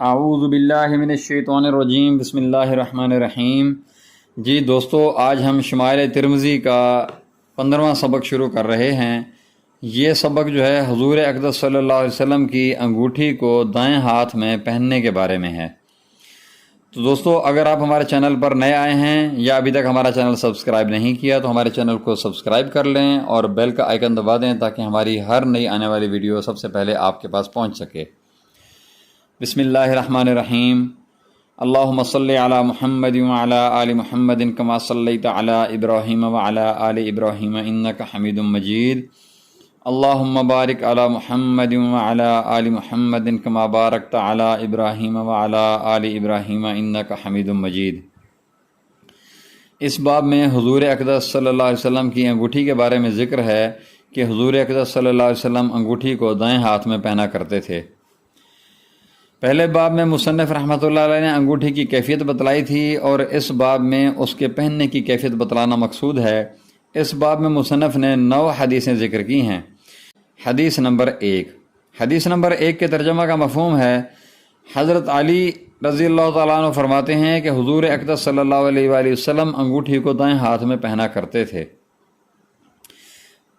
اعوذ باللہ من الشیطان الرجیم بسم اللہ الرحمن الرحیم۔ جی دوستو، آج ہم شمائل ترمذی کا 15واں سبق شروع کر رہے ہیں۔ یہ سبق جو ہے حضور اقدس صلی اللہ علیہ وسلم کی انگوٹھی کو دائیں ہاتھ میں پہننے کے بارے میں ہے۔ تو دوستو، اگر آپ ہمارے چینل پر نئے آئے ہیں یا ابھی تک ہمارا چینل سبسکرائب نہیں کیا تو ہمارے چینل کو سبسکرائب کر لیں اور بیل کا آئیکن دبا دیں تاکہ ہماری ہر نئی آنے والی ویڈیو سب سے پہلے آپ کے پاس پہنچ سکے۔ بسم اللہ الرحمن الرحیم۔ اللہم صلی علی محمد وعلی آل محمد کما صلیت علی ابراہیم وعلی آل ابراہیم انک حمید مجید۔ اللہم بارک علی محمد وعلی آل محمد کما بارکت علی ابراہیم وعلی آل ابراہیم انک حمید مجید۔ اس باب میں حضور اقدس صلی اللہ علیہ وسلم کی انگوٹھی کے بارے میں ذکر ہے کہ حضور اقدس صلی اللہ علیہ وسلم انگوٹھی کو دائیں ہاتھ میں پہنا کرتے تھے۔ پہلے باب میں مصنف رحمۃ اللہ علیہ نے انگوٹھی کی کیفیت بتلائی تھی اور اس باب میں اس کے پہننے کی کیفیت بتلانا مقصود ہے۔ اس باب میں مصنف نے 9 حدیثیں ذکر کی ہیں۔ حدیث نمبر 1۔ حدیث نمبر 1 کے ترجمہ کا مفہوم ہے، حضرت علی رضی اللہ تعالیٰ عنہ فرماتے ہیں کہ حضور اقدس صلی اللہ علیہ وآلہ وسلم انگوٹھی کو دائیں ہاتھ میں پہنا کرتے تھے۔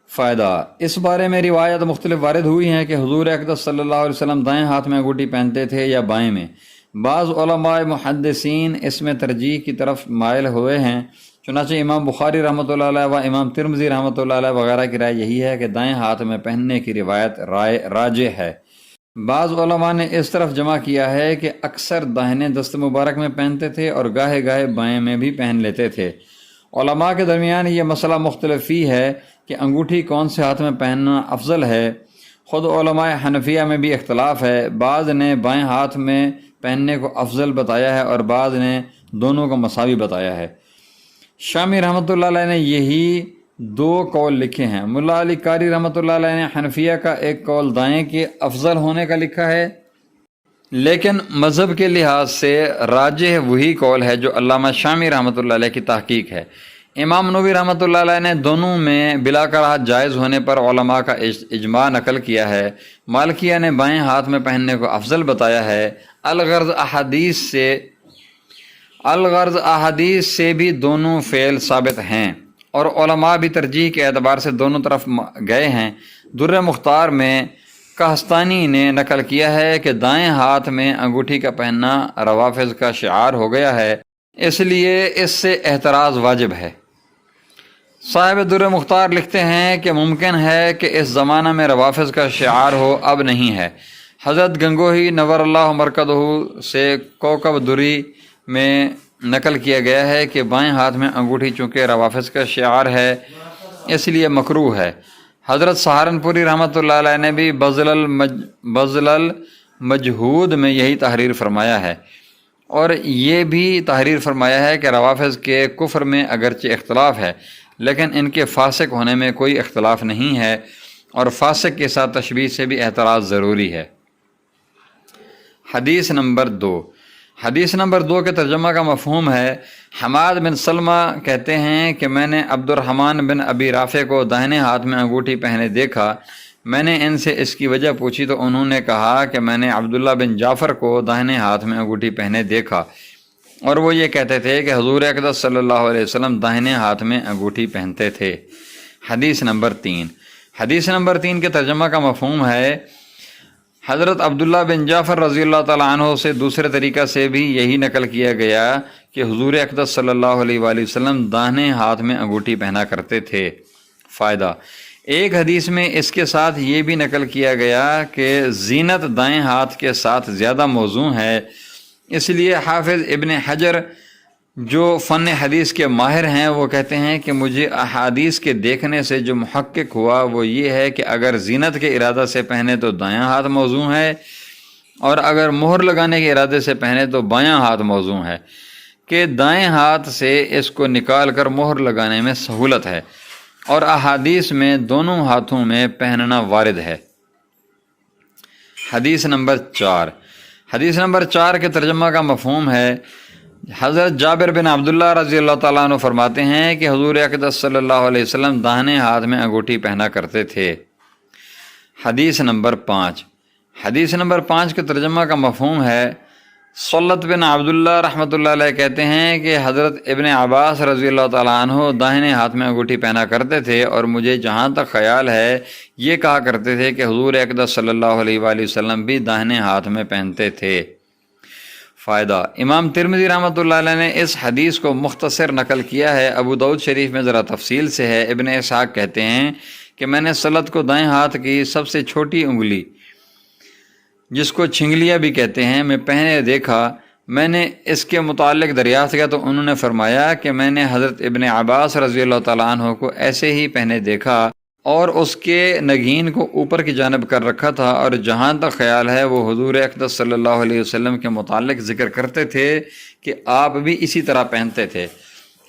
فائدہ: اس بارے میں روایت مختلف وارد ہوئی ہیں کہ حضور اقدس صلی اللہ علیہ وسلم دائیں ہاتھ میں انگوٹھی پہنتے تھے یا بائیں میں۔ بعض علماء محدثین اس میں ترجیح کی طرف مائل ہوئے ہیں، چنانچہ امام بخاری رحمۃ اللہ علیہ و امام ترمذی رحمۃ اللہ علیہ وغیرہ کی رائے یہی ہے کہ دائیں ہاتھ میں پہننے کی روایت راجح ہے۔ بعض علماء نے اس طرف جمع کیا ہے کہ اکثر داہنے دست مبارک میں پہنتے تھے اور گاہے گاہے بائیں میں بھی پہن لیتے تھے۔ علماء کے درمیان یہ مسئلہ مختلف فی ہے کہ انگوٹھی کون سے ہاتھ میں پہننا افضل ہے۔ خود علماء حنفیہ میں بھی اختلاف ہے، بعض نے بائیں ہاتھ میں پہننے کو افضل بتایا ہے اور بعض نے دونوں کو مساوی بتایا ہے۔ شامی رحمۃ اللہ علیہ نے یہی 2 قول لکھے ہیں۔ ملا علی قاری رحمۃ اللہ علیہ نے حنفیہ کا ایک قول دائیں کے افضل ہونے کا لکھا ہے، لیکن مذہب کے لحاظ سے راجح وہی قول ہے جو علامہ شامی رحمۃ اللہ علیہ کی تحقیق ہے۔ امام نووی رحمۃ اللہ علیہ نے دونوں میں بلا کراہت جائز ہونے پر علماء کا اجماع نقل کیا ہے۔ مالکیہ نے بائیں ہاتھ میں پہننے کو افضل بتایا ہے۔ الغرض احادیث سے بھی دونوں فعل ثابت ہیں اور علماء بھی ترجیح کے اعتبار سے دونوں طرف گئے ہیں۔ در مختار میں کہستانی نے نقل کیا ہے کہ دائیں ہاتھ میں انگوٹھی کا پہننا روافض کا شعار ہو گیا ہے، اس لیے اس سے احتراز واجب ہے۔ صاحب در مختار لکھتے ہیں کہ ممکن ہے کہ اس زمانہ میں روافض کا شعار ہو، اب نہیں ہے۔ حضرت گنگوہی نور اللہ مرکزہ سے کوکب دری میں نقل کیا گیا ہے کہ بائیں ہاتھ میں انگوٹھی چونکہ روافض کا شعار ہے اس لیے مکروہ ہے۔ حضرت سہارنپوری رحمۃ اللہ علیہ نے بھی بذل المجہود میں یہی تحریر فرمایا ہے، اور یہ بھی تحریر فرمایا ہے کہ روافض کے کفر میں اگرچہ اختلاف ہے لیکن ان کے فاسق ہونے میں کوئی اختلاف نہیں ہے، اور فاسق کے ساتھ تشبیہ سے بھی احتراز ضروری ہے۔ حدیث نمبر 2۔ حدیث نمبر 2 کے ترجمہ کا مفہوم ہے، حماد بن سلمہ کہتے ہیں کہ میں نے عبد الرحمن بن ابی رافع کو داہنے ہاتھ میں انگوٹھی پہنے دیکھا۔ میں نے ان سے اس کی وجہ پوچھی تو انہوں نے کہا کہ میں نے عبداللہ بن جعفر کو داہنے ہاتھ میں انگوٹھی پہنے دیکھا، اور وہ یہ کہتے تھے کہ حضور اقدس صلی اللہ علیہ وسلم داہنے ہاتھ میں انگوٹھی پہنتے تھے۔ حدیث نمبر 3۔ حدیث نمبر 3 کے ترجمہ کا مفہوم ہے، حضرت عبداللہ بن جعفر رضی اللہ تعالیٰ عنہ سے دوسرے طریقہ سے بھی یہی نقل کیا گیا کہ حضور اقدس صلی اللہ علیہ وآلہ وسلم داہنے ہاتھ میں انگوٹھی پہنا کرتے تھے۔ فائدہ: ایک حدیث میں اس کے ساتھ یہ بھی نقل کیا گیا کہ زینت دائیں ہاتھ کے ساتھ زیادہ موزوں ہے، اس لیے حافظ ابن حجر جو فن حدیث کے ماہر ہیں وہ کہتے ہیں کہ مجھے احادیث کے دیکھنے سے جو محقق ہوا وہ یہ ہے کہ اگر زینت کے ارادہ سے پہنے تو دایاں ہاتھ موزوں ہے، اور اگر مہر لگانے کے ارادے سے پہنے تو بایاں ہاتھ موزوں ہے، کہ دائیں ہاتھ سے اس کو نکال کر مہر لگانے میں سہولت ہے، اور احادیث میں دونوں ہاتھوں میں پہننا وارد ہے۔ حدیث نمبر 4۔ حدیث نمبر 4 کے ترجمہ کا مفہوم ہے، حضرت جابر بن عبداللہ رضی اللہ تعالیٰ عنہ فرماتے ہیں کہ حضور اقدس صلی اللہ علیہ وسلم داہنے ہاتھ میں انگوٹھی پہنا کرتے تھے۔ حدیث نمبر 5۔ حدیث نمبر 5 کے ترجمہ کا مفہوم ہے، سلط بن عبداللہ رحمۃ اللہ علیہ کہتے ہیں کہ حضرت ابن عباس رضی اللہ تعالیٰ عنہ داہنے ہاتھ میں انگوٹھی پہنا کرتے تھے، اور مجھے جہاں تک خیال ہے یہ کہا کرتے تھے کہ حضور اقدس صلی اللہ علیہ وآلہ وسلم بھی داہنے ہاتھ میں پہنتے تھے۔ فائدہ: امام ترمذی رحمۃ اللہ علیہ نے اس حدیث کو مختصر نقل کیا ہے، ابو داؤد شریف میں ذرا تفصیل سے ہے۔ ابن اسحاق کہتے ہیں کہ میں نے سلط کو دائیں ہاتھ کی سب سے چھوٹی انگلی، جس کو چھنگلیاں بھی کہتے ہیں، میں پہنے دیکھا۔ میں نے اس کے متعلق دریافت کیا تو انہوں نے فرمایا کہ میں نے حضرت ابن عباس رضی اللہ تعالیٰ عنہ کو ایسے ہی پہنے دیکھا، اور اس کے نگین کو اوپر کی جانب کر رکھا تھا، اور جہاں تک خیال ہے وہ حضور اقدس صلی اللہ علیہ وسلم کے متعلق ذکر کرتے تھے کہ آپ بھی اسی طرح پہنتے تھے۔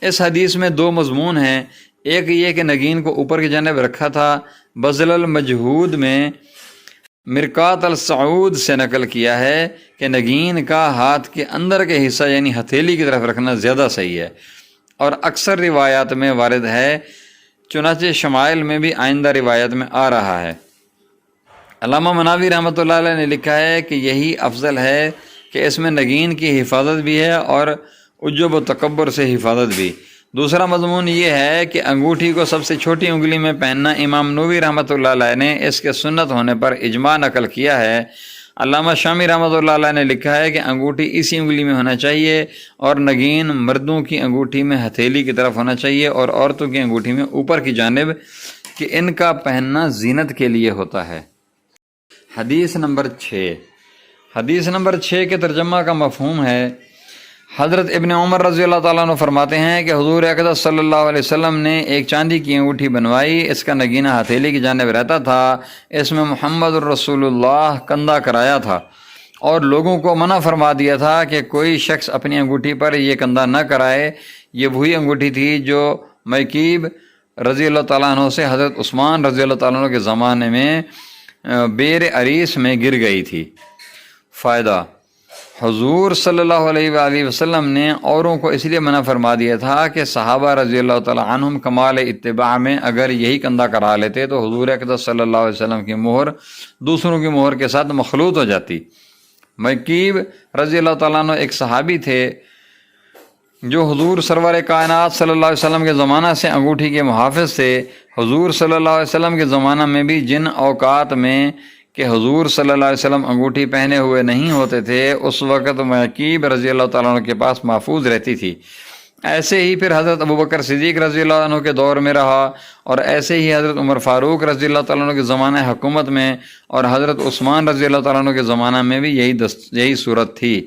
اس حدیث میں دو مضمون ہیں، ایک یہ کہ نگین کو اوپر کی جانب رکھا تھا۔ بذل المجہود میں مرقات السعود سے نقل کیا ہے کہ نگین کا ہاتھ کے اندر کے حصہ یعنی ہتھیلی کی طرف رکھنا زیادہ صحیح ہے، اور اکثر روایات میں وارد ہے، چنانچہ شمائل میں بھی آئندہ روایت میں آ رہا ہے۔ علامہ مناوی رحمۃ اللہ علیہ نے لکھا ہے کہ یہی افضل ہے کہ اس میں نگین کی حفاظت بھی ہے اور عجب و تکبر سے حفاظت بھی۔ دوسرا مضمون یہ ہے کہ انگوٹھی کو سب سے چھوٹی انگلی میں پہننا، امام نووی رحمۃ اللہ علیہ نے اس کے سنت ہونے پر اجماع نقل کیا ہے۔ علامہ شامی رحمۃ اللہ علیہ نے لکھا ہے کہ انگوٹھی اسی انگلی میں ہونا چاہیے، اور نگین مردوں کی انگوٹھی میں ہتھیلی کی طرف ہونا چاہیے، اور عورتوں کی انگوٹھی میں اوپر کی جانب، کہ ان کا پہننا زینت کے لیے ہوتا ہے۔ حدیث نمبر 6۔ حدیث نمبر 6 کے ترجمہ کا مفہوم ہے، حضرت ابن عمر رضی اللہ تعالیٰ عنہ فرماتے ہیں کہ حضور اقدس صلی اللہ علیہ وسلم نے ایک چاندی کی انگوٹھی بنوائی، اس کا نگینہ ہتھیلی کی جانب رہتا تھا، اس میں محمد الرسول اللہ کندہ کرایا تھا، اور لوگوں کو منع فرما دیا تھا کہ کوئی شخص اپنی انگوٹھی پر یہ کندہ نہ کرائے۔ یہ وہی انگوٹھی تھی جو میکیب رضی اللہ تعالیٰ عنہ سے حضرت عثمان رضی اللہ تعالیٰ عنہ کے زمانے میں بیر عریس میں گر گئی تھی۔ فائدہ: حضور صلی اللہ علیہ وآلہ وسلم نے اوروں کو اس لیے منع فرما دیا تھا کہ صحابہ رضی اللہ تعالیٰ عنہم کمال اتباع میں اگر یہی کندہ کرا لیتے تو حضور اقدس صلی اللہ علیہ وسلم کی مہر دوسروں کی مہر کے ساتھ مخلوط ہو جاتی۔ مکیب رضی اللہ تعالیٰ عنہ ایک صحابی تھے جو حضور سرور کائنات صلی اللہ علیہ وسلم کے زمانہ سے انگوٹھی کے محافظ تھے۔ حضور صلی اللہ علیہ وسلم کے زمانہ میں بھی جن اوقات میں کہ حضور صلی اللہ علیہ وسلم انگوٹھی پہنے ہوئے نہیں ہوتے تھے، اس وقت مکیب رضی اللہ تعالیٰ عنہ کے پاس محفوظ رہتی تھی۔ ایسے ہی پھر حضرت ابوبکر صدیق رضی اللہ عنہ کے دور میں رہا، اور ایسے ہی حضرت عمر فاروق رضی اللہ تعالیٰ عنہ کے زمانہ حکومت میں، اور حضرت عثمان رضی اللہ تعالیٰ عنہ کے زمانہ میں بھی یہی صورت تھی۔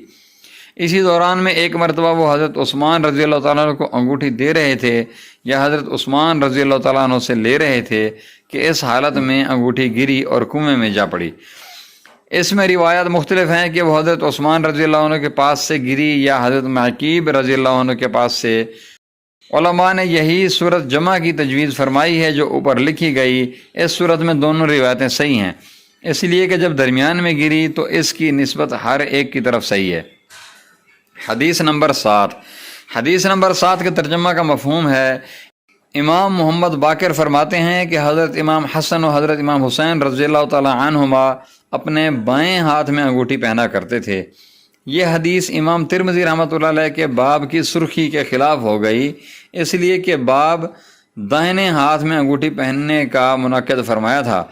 اسی دوران میں ایک مرتبہ وہ حضرت عثمان رضی اللہ تعالیٰ عنہ کو انگوٹھی دے رہے تھے یا حضرت عثمان رضی اللہ تعالیٰ عنہ سے لے رہے تھے کہ اس حالت میں انگوٹھی گری اور کنویں میں جا پڑی۔ اس میں روایات مختلف ہیں کہ وہ حضرت عثمان رضی اللہ عنہ کے پاس سے گری یا حضرت معقیب رضی اللہ عنہ کے پاس سے۔ علماء نے یہی صورت جمع کی تجویز فرمائی ہے جو اوپر لکھی گئی۔ اس صورت میں دونوں روایتیں صحیح ہیں، اس لیے کہ جب درمیان میں گری تو اس کی نسبت ہر ایک کی طرف صحیح ہے۔ حدیث نمبر 7۔ حدیث نمبر 7 کے ترجمہ کا مفہوم ہے، امام محمد باقر فرماتے ہیں کہ حضرت امام حسن و حضرت امام حسین رضی اللہ تعالیٰ عنہما اپنے بائیں ہاتھ میں انگوٹھی پہنا کرتے تھے۔ یہ حدیث امام ترمذی رحمۃ اللہ علیہ کے باب کی سرخی کے خلاف ہو گئی، اس لیے کہ باب دائیں ہاتھ میں انگوٹھی پہننے کا منعقد فرمایا تھا۔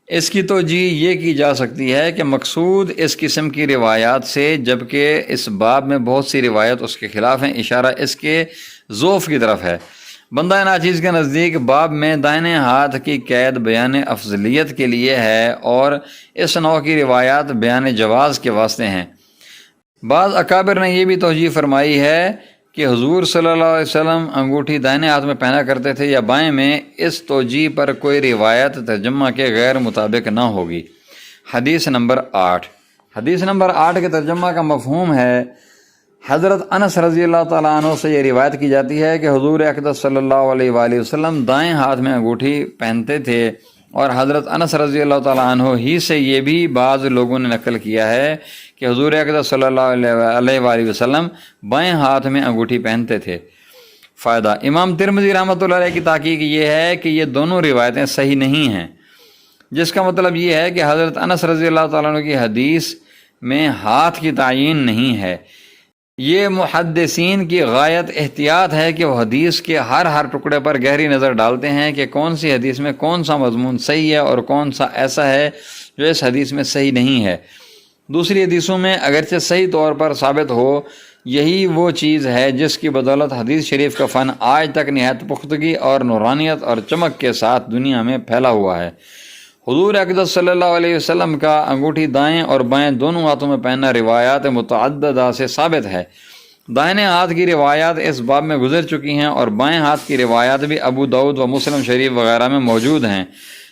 اس کی توجیہ یہ کی جا سکتی ہے کہ مقصود اس قسم کی روایات سے، جبکہ اس باب میں بہت سی روایت اس کے خلاف ہیں، اشارہ اس کے ضعف کی طرف ہے۔ بندہ ناچیز کے نزدیک باب میں دائیں ہاتھ کی قید بیان افضلیت کے لیے ہے، اور اس نوع کی روایات بیان جواز کے واسطے ہیں۔ بعض اکابر نے یہ بھی توجیہ فرمائی ہے کہ حضور صلی اللہ علیہ وسلم انگوٹھی دائیں ہاتھ میں پہنا کرتے تھے یا بائیں میں، اس توجیہ پر کوئی روایت ترجمہ کے غیر مطابق نہ ہوگی۔ حدیث نمبر 8۔ حدیث نمبر 8 کے ترجمہ کا مفہوم ہے، حضرت انس رضی اللہ تعالیٰ عنہ سے یہ روایت کی جاتی ہے کہ حضور اقدس صلی اللہ علیہ وآلہ وسلم دائیں ہاتھ میں انگوٹھی پہنتے تھے، اور حضرت انس رضی اللہ تعالیٰ عنہ ہی سے یہ بھی بعض لوگوں نے نقل کیا ہے کہ حضور اقدس صلی اللہ علیہ وآلہ وسلم بائیں ہاتھ میں انگوٹھی پہنتے تھے۔ فائدہ: امام ترمذی رحمۃ اللہ علیہ کی تحقیق یہ ہے کہ یہ دونوں روایتیں صحیح نہیں ہیں، جس کا مطلب یہ ہے کہ حضرت انس رضی اللہ تعالیٰ عنہ کی حدیث میں ہاتھ کی تعین نہیں ہے۔ یہ محدثین کی غایت احتیاط ہے کہ وہ حدیث کے ہر ٹکڑے پر گہری نظر ڈالتے ہیں کہ کون سی حدیث میں کون سا مضمون صحیح ہے اور کون سا ایسا ہے جو اس حدیث میں صحیح نہیں ہے۔ دوسری حدیثوں میں اگرچہ صحیح طور پر ثابت ہو، یہی وہ چیز ہے جس کی بدولت حدیث شریف کا فن آج تک نہایت پختگی اور نورانیت اور چمک کے ساتھ دنیا میں پھیلا ہوا ہے۔ حضور اقدس صلی اللہ علیہ وسلم کا انگوٹھی دائیں اور بائیں دونوں ہاتھوں میں پہننا روایات متعددہ سے ثابت ہے۔ دائیں ہاتھ کی روایات اس باب میں گزر چکی ہیں اور بائیں ہاتھ کی روایات بھی ابو داؤد و مسلم شریف وغیرہ میں موجود ہیں۔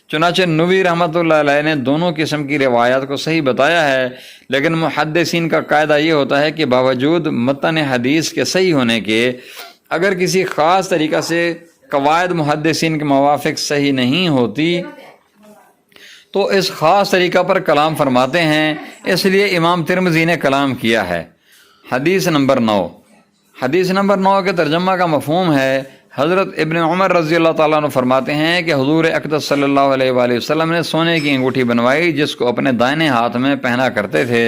چنانچہ نووی رحمۃ اللہ علیہ نے دونوں قسم کی روایات کو صحیح بتایا ہے، لیکن محدثین کا قاعدہ یہ ہوتا ہے کہ باوجود متن حدیث کے صحیح ہونے کے، اگر کسی خاص طریقہ سے قواعد محدثین کے موافق صحیح نہیں ہوتی تو اس خاص طریقہ پر کلام فرماتے ہیں۔ اس لیے امام ترمذی نے کلام کیا ہے۔ حدیث نمبر 9۔ حدیث نمبر 9 کے ترجمہ کا مفہوم ہے، حضرت ابن عمر رضی اللہ تعالیٰ عنہ فرماتے ہیں کہ حضور اقدس صلی اللہ علیہ وآلہ وسلم نے سونے کی انگوٹھی بنوائی جس کو اپنے دائیں ہاتھ میں پہنا کرتے تھے۔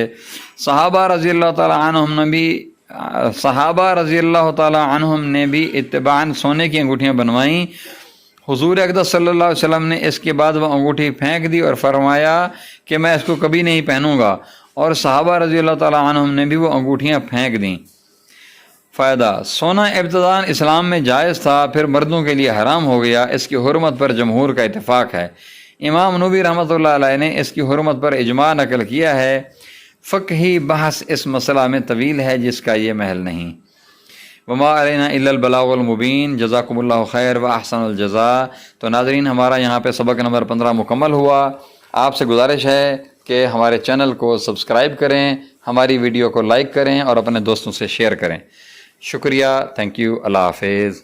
صحابہ رضی اللہ تعالیٰ عنہم نے بھی اتباعاً سونے کی انگوٹھیاں بنوائیں۔ حضور اقدس صلی اللہ علیہ وسلم نے اس کے بعد وہ انگوٹھی پھینک دی اور فرمایا کہ میں اس کو کبھی نہیں پہنوں گا، اور صحابہ رضی اللہ تعالیٰ عنہم نے بھی وہ انگوٹھیاں پھینک دیں۔ فائدہ: سونا ابتداً اسلام میں جائز تھا، پھر مردوں کے لیے حرام ہو گیا۔ اس کی حرمت پر جمہور کا اتفاق ہے۔ امام نووی رحمۃ اللہ علیہ نے اس کی حرمت پر اجماع نقل کیا ہے۔ فقہی بحث اس مسئلہ میں طویل ہے جس کا یہ محل نہیں۔ وما علینا الا البلاغ المبین۔ جزاکم اللہ خیر و احسن الجزاء۔ تو ناظرین، ہمارا یہاں پہ سبق نمبر 15 مکمل ہوا۔ آپ سے گزارش ہے کہ ہمارے چینل کو سبسکرائب کریں، ہماری ویڈیو کو لائک کریں اور اپنے دوستوں سے شیئر کریں۔ شکریہ، تھینک یو، اللہ حافظ۔